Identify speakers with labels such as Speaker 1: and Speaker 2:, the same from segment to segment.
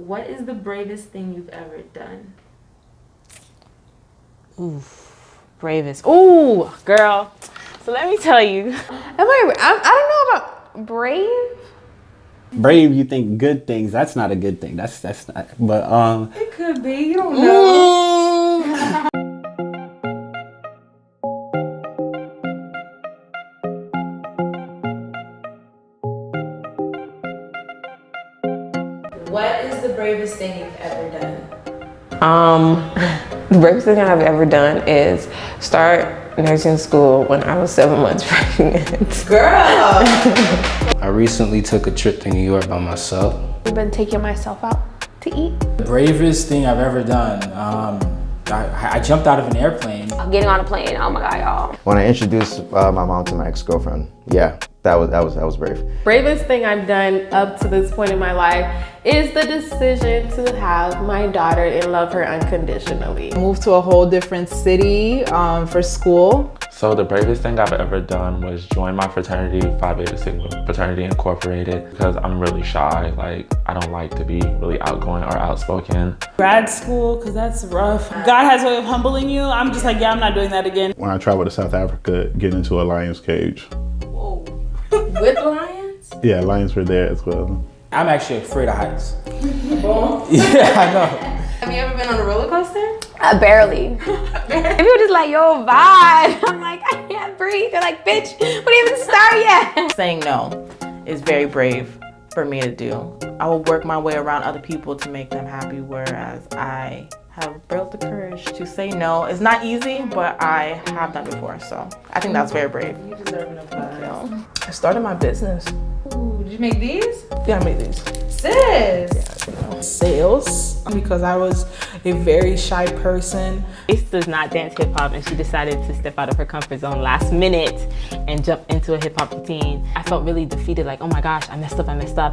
Speaker 1: What is the bravest thing you've ever done?
Speaker 2: Oof, bravest. Ooh, girl. So let me tell you.
Speaker 3: I don't know about brave.
Speaker 4: Brave, you think good things. That's not a good thing. That's not. But
Speaker 1: It could be. You don't know. What is the bravest thing you've ever done?
Speaker 3: The bravest thing I've ever done is start nursing school when I was 7 months pregnant.
Speaker 1: Girl!
Speaker 5: I recently took a trip to New York by myself.
Speaker 3: I've been taking myself out to eat.
Speaker 6: The bravest thing I've ever done, I jumped out of an airplane.
Speaker 3: Getting on a plane, oh my God, y'all.
Speaker 7: When I introduced my mom to my ex-girlfriend, yeah, that was brave.
Speaker 8: Bravest thing I've done up to this point in my life is the decision to have my daughter and love her unconditionally.
Speaker 9: Moved to a whole different city for school.
Speaker 10: So the bravest thing I've ever done was join my fraternity, Phi Beta Sigma Fraternity Incorporated, because I'm really shy. Like, I don't like to be really outgoing or outspoken.
Speaker 11: Grad school, because that's rough. God has a way of humbling you. I'm just like, yeah, I'm not doing that again.
Speaker 12: When I traveled to South Africa, get into a lion's cage.
Speaker 1: Whoa. With lions?
Speaker 12: Yeah, lions were there as well.
Speaker 6: I'm actually afraid of heights.
Speaker 1: Well.
Speaker 6: Yeah, I know.
Speaker 1: Have you ever been on a roller coaster?
Speaker 3: Barely. If you were just like, yo, vibe. I'm like, I can't breathe. They're like, bitch, we didn't even start yet.
Speaker 13: Saying no is very brave for me to do. I will work my way around other people to make them happy, whereas I have built the courage to say no. It's not easy, but I have done before, so I think that's very brave.
Speaker 1: You deserve an applause.
Speaker 13: I started my business.
Speaker 1: Ooh, did you make these?
Speaker 13: Yeah, I made these.
Speaker 1: Sis!
Speaker 11: Sales, because I was a very shy person.
Speaker 2: Grace does not dance hip hop, and she decided to step out of her comfort zone last minute and jump into a hip hop routine. I felt really defeated, like, oh my gosh, I messed up.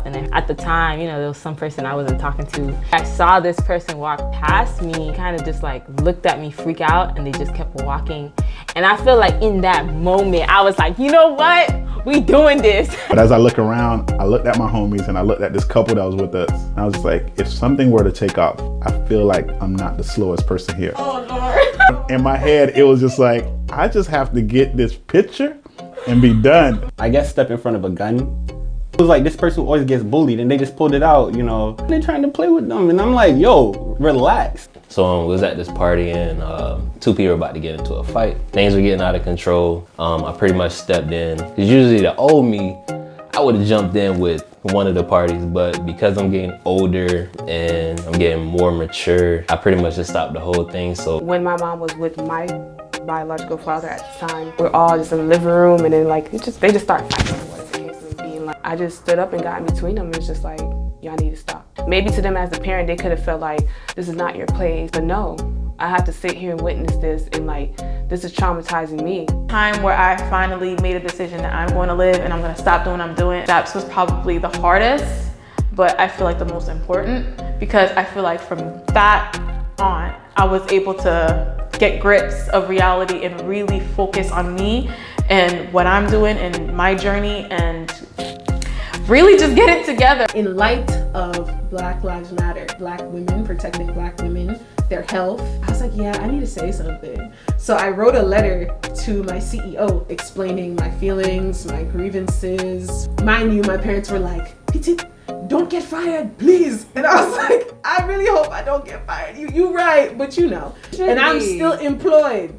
Speaker 2: And then at the time, you know, there was some person I wasn't talking to. I saw this person walk past me, kind of just like looked at me freak out, and they just kept walking. And I feel like in that moment, I was like, you know what? We doing this.
Speaker 12: But as I look around, I looked at my homies and I looked at this couple that was with us. And I was just like, if something were to take off, I feel like I'm not the slowest person here.
Speaker 1: Oh, Lord.
Speaker 12: In my head, it was just like, I just have to get this picture and be done.
Speaker 4: I guess step in front of a gun. It was like this person always gets bullied and they just pulled it out, you know. They're trying to play with them and I'm like, yo, relax.
Speaker 5: So we was at this party and two people were about to get into a fight. Things were getting out of control. I pretty much stepped in. Cause usually the old me, I would have jumped in with one of the parties, but because I'm getting older and I'm getting more mature, I pretty much just stopped the whole thing. So
Speaker 8: When my mom was with my biological father at the time, we're all just in the living room, and then like they just start fighting. Whatever the case may be. And like I just stood up and got in between them. It's just like, y'all need to stop. Maybe to them as a parent, they could have felt like this is not your place, but no, I have to sit here and witness this, and like this is traumatizing me.
Speaker 13: Time where I finally made a decision that I'm going to live and I'm going to stop doing what I'm doing. That was probably the hardest, but I feel like the most important, because I feel like from that on, I was able to get grips of reality and really focus on me and what I'm doing and my journey, and really just get it together.
Speaker 8: In light of Black Lives Matter, Black women, protecting Black women, their health, I was like, yeah, I need to say something. So I wrote a letter to my CEO explaining my feelings, my grievances. Mind you, my parents were like, Piti, don't get fired, please. And I was like, I really hope I don't get fired. You right, but you know. And I'm still employed.